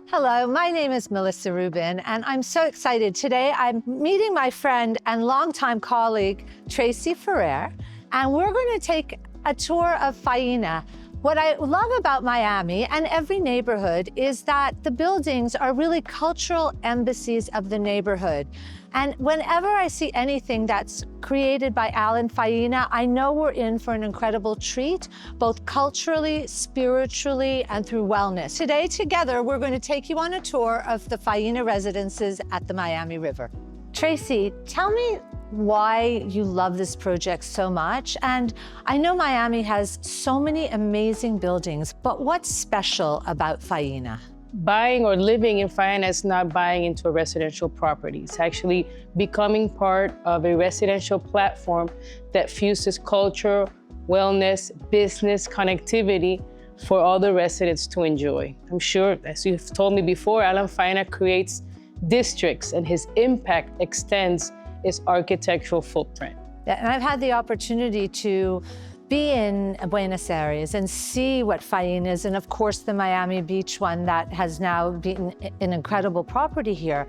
Hello, my name is Melissa Rubin, and I'm so excited. Today, I'm meeting my friend and longtime colleague, Tracy Ferrer, and we're going to take a tour of Faena. What I love about Miami and every neighborhood is that the buildings are really cultural embassies of the neighborhood. And whenever I see anything that's created by Alan Faena, I know we're in for an incredible treat, both culturally, spiritually, and through wellness. Today, together, we're going to take you on a tour of the Faena Residences at the Miami River. Tracy, tell me why you love this project so much. And I know Miami has so many amazing buildings, but what's special about Faena? Buying or living in Faena is not buying into a residential property. It's actually becoming part of a residential platform that fuses culture, wellness, business, connectivity for all the residents to enjoy. I'm sure, as you've told me before, Alan Faena creates districts and his impact extends its architectural footprint. And I've had the opportunity to be in Buenos Aires and see what Faena is, and of course the Miami Beach one that has now been an incredible property here.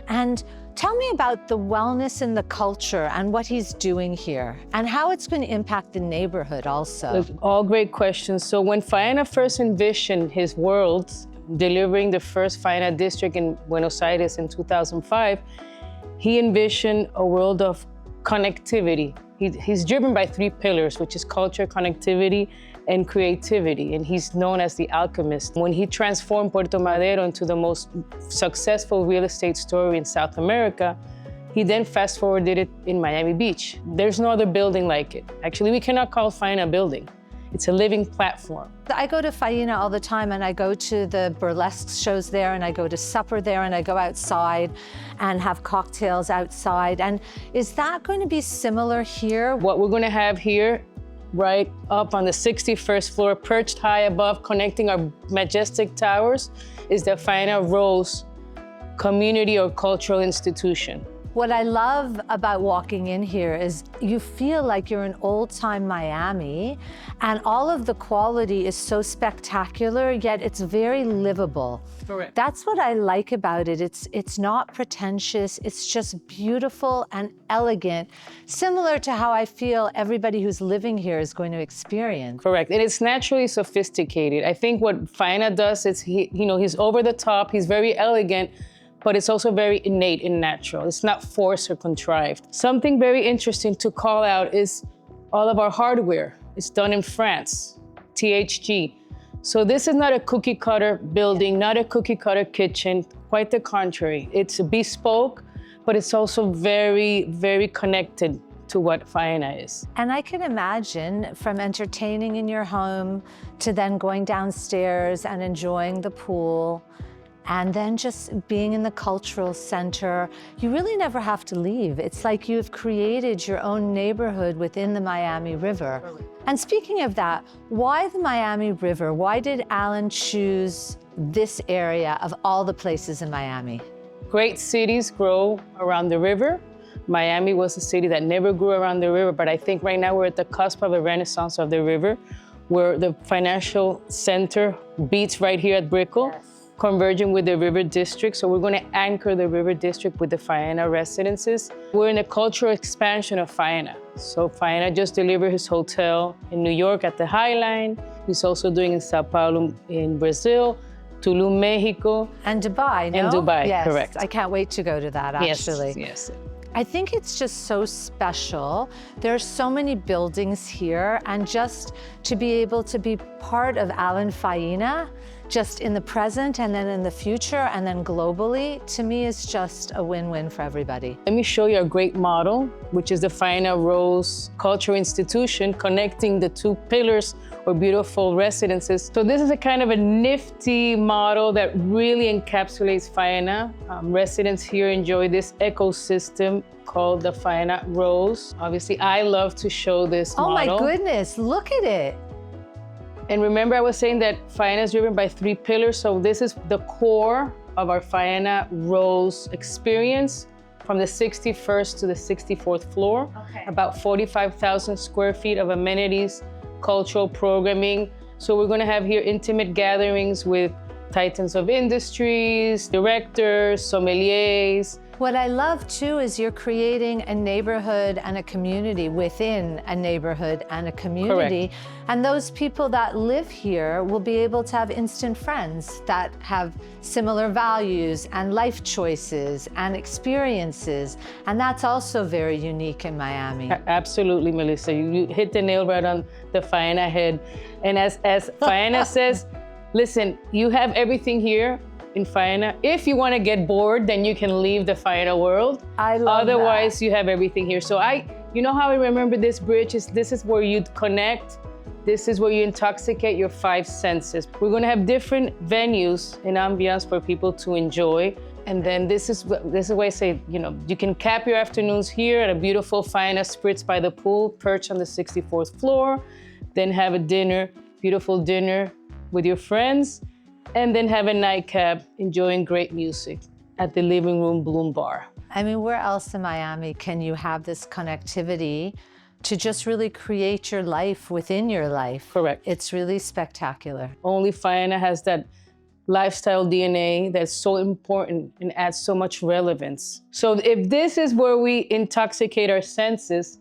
And tell me about the wellness and the culture and what he's doing here and how it's going to impact the neighborhood also. All great questions. So when Faena first envisioned his world, delivering the first Faena district in Buenos Aires in 2005, he envisioned a world of connectivity. He's driven by three pillars, which is culture, connectivity, and creativity. And he's known as the alchemist. When he transformed Puerto Madero into the most successful real estate story in South America, he then fast-forwarded it in Miami Beach. There's no other building like it. Actually, we cannot call Faena a building. It's a living platform. I go to Faena all the time, and I go to the burlesque shows there, and I go to supper there, and I go outside and have cocktails outside. And is that going to be similar here? What we're going to have here, right up on the 61st floor, perched high above, connecting our majestic towers, is the Faena Rose community or cultural institution. What I love about walking in here is you feel like you're in old-time Miami, and all of the quality is so spectacular, yet it's very livable. Correct. That's what I like about it. It's not pretentious, it's just beautiful and elegant, similar to how I feel everybody who's living here is going to experience. Correct, and it's naturally sophisticated. I think what Faena does is he's over the top, he's very elegant, but it's also very innate and natural. It's not forced or contrived. Something very interesting to call out is all of our hardware. It's done in France, THG. So this is not a cookie cutter building, not a cookie cutter kitchen, quite the contrary. It's bespoke, but it's also very, very connected to what Faena is. And I can imagine from entertaining in your home to then going downstairs and enjoying the pool, and then just being in the cultural center, you really never have to leave. It's like you've created your own neighborhood within the Miami River. And speaking of that, why the Miami River? Why did Alan choose this area of all the places in Miami? Great cities grow around the river. Miami was a city that never grew around the river, but I think right now we're at the cusp of a renaissance of the river, where the financial center beats right here at Brickell. Yes. Converging with the River District. So we're going to anchor the River District with the Faena Residences. We're in a cultural expansion of Faena. So Faena just delivered his hotel in New York at the High Line. He's also doing in Sao Paulo in Brazil, Tulum, Mexico. And Dubai, no? And Dubai, yes. Correct. I can't wait to go to that, actually. Yes. I think it's just so special. There are so many buildings here, and just to be able to be part of Alan Faena, just in the present and then in the future and then globally, to me is just a win-win for everybody. Let me show you a great model, which is the Faena Rose Cultural Institution, connecting the two pillars or beautiful residences. So this is a kind of a nifty model that really encapsulates Faena. Residents here enjoy this ecosystem called the Faena Rose. Obviously, I love to show this model. Oh my goodness, look at it. And remember I was saying that Faena is driven by three pillars. So this is the core of our Faena Rose experience from the 61st to the 64th floor. Okay. About 45,000 square feet of amenities, cultural programming. So we're gonna have here intimate gatherings with titans of industries, directors, sommeliers. What I love too is you're creating a neighborhood and a community within a neighborhood and a community. Correct. And those people that live here will be able to have instant friends that have similar values and life choices and experiences. And that's also very unique in Miami. Absolutely, Melissa. You hit the nail right on the Faena head. And as Faena says, listen, you have everything here in Faena. If you want to get bored, then you can leave the Faena world. I love Otherwise, that. you have everything here. So you know how I remember this bridge? This is where you connect. This is where you intoxicate your 5 senses. We're going to have different venues and ambiance for people to enjoy. And then this is why I say, you can cap your afternoons here at a beautiful Faena Spritz by the pool, perched on the 64th floor. Then have a dinner, beautiful dinner with your friends. And then have a nightcap enjoying great music at the Living Room Bloom Bar. I mean, where else in Miami can you have this connectivity to just really create your life within your life? Correct. It's really spectacular. Only Faena has that lifestyle DNA that's so important and adds so much relevance. So if this is where we intoxicate our senses,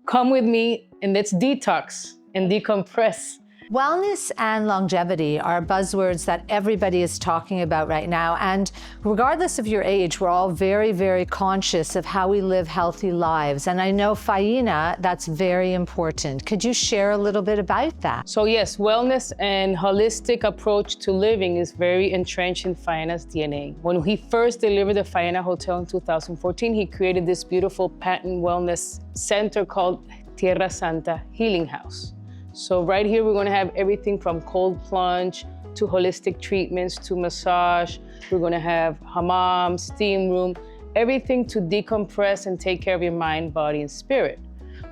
come with me and let's detox and decompress. Wellness and longevity are buzzwords that everybody is talking about right now. And regardless of your age, we're all very, very conscious of how we live healthy lives. And I know, Faena, that's very important. Could you share a little bit about that? So yes, wellness and holistic approach to living is very entrenched in Faena's DNA. When he first delivered the Faena Hotel in 2014, he created this beautiful patent wellness center called Tierra Santa Healing House. So right here, we're going to have everything from cold plunge to holistic treatments to massage. We're going to have hammam, steam room, everything to decompress and take care of your mind, body, and spirit.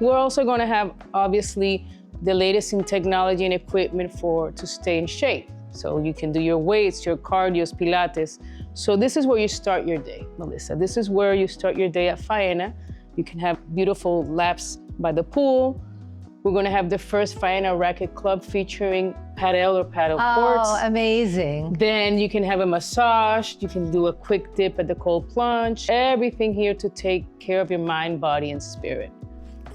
We're also going to have, obviously, the latest in technology and equipment to stay in shape. So you can do your weights, your cardios, Pilates. So this is where you start your day, Melissa. This is where you start your day at Faena. You can have beautiful laps by the pool. We're going to have the first Faena Racket Club featuring paddle courts. Oh, amazing. Then you can have a massage. You can do a quick dip at the cold plunge. Everything here to take care of your mind, body, and spirit.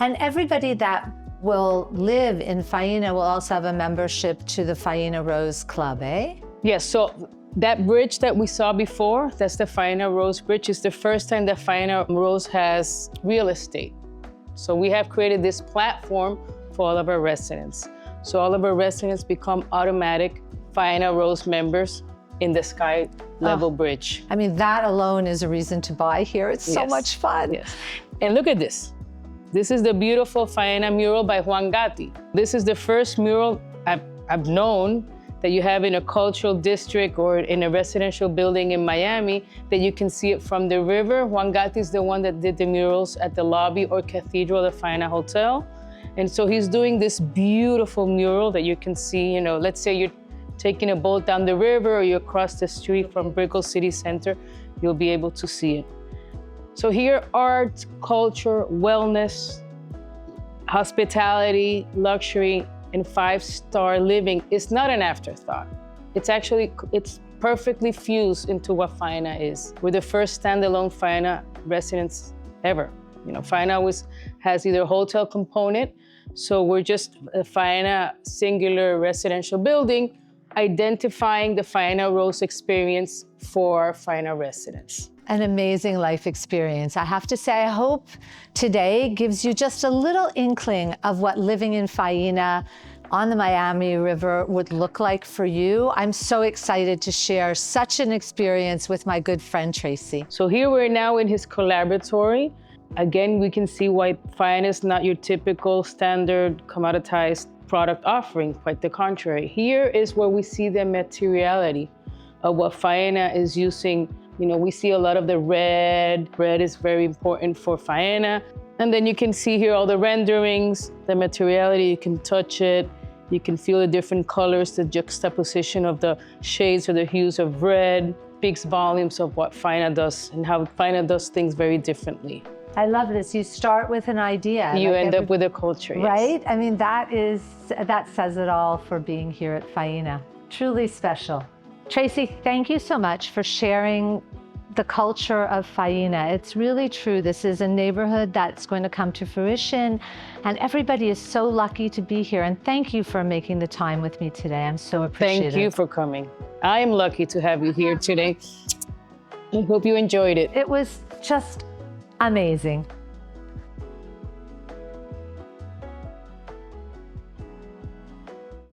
And everybody that will live in Faena will also have a membership to the Faena Rose Club, eh? Yes, so that bridge that we saw before, that's the Faena Rose Bridge, is the first time that Faena Rose has real estate. So we have created this platform for all of our residents. So all of our residents become automatic Faena Rose members in the sky level bridge. I mean, that alone is a reason to buy here. It's so Yes. much fun. Yes. And look at this. This is the beautiful Faena mural by Juan Gatti. This is the first mural I've known that you have in a cultural district or in a residential building in Miami that you can see it from the river. Juan Gatti is the one that did the murals at the lobby or cathedral of the Faena Hotel. And so he's doing this beautiful mural that you can see, let's say you're taking a boat down the river or you cross the street from Brickell City Center, you'll be able to see it. So here, art, culture, wellness, hospitality, luxury, and 5-star living is not an afterthought. It's perfectly fused into what Faena is. We're the first standalone Faena residence ever. Faena always has either a hotel component, so we're just a Faena singular residential building, identifying the Faena Rose experience for Faena residents. An amazing life experience. I have to say, I hope today gives you just a little inkling of what living in Faena on the Miami River would look like for you. I'm so excited to share such an experience with my good friend, Tracy. So here we're now in his collaboratory. Again, we can see why Faena is not your typical standard commoditized product offering, quite the contrary. Here is where we see the materiality of what Faena is using. We see a lot of the red. Red is very important for Faena. And then you can see here all the renderings, the materiality, you can touch it. You can feel the different colors, the juxtaposition of the shades or the hues of red speaks volumes of what Faena does and how Faena does things very differently. I love this. You start with an idea. You end up with a culture, yes. Right? I mean, that says it all for being here at Faena. Truly special. Tracy, thank you so much for sharing the culture of Faena. It's really true. This is a neighborhood that's going to come to fruition, and everybody is so lucky to be here. And thank you for making the time with me today. I'm so appreciative. Thank you for coming. I am lucky to have you here today. I hope you enjoyed it. It was just amazing.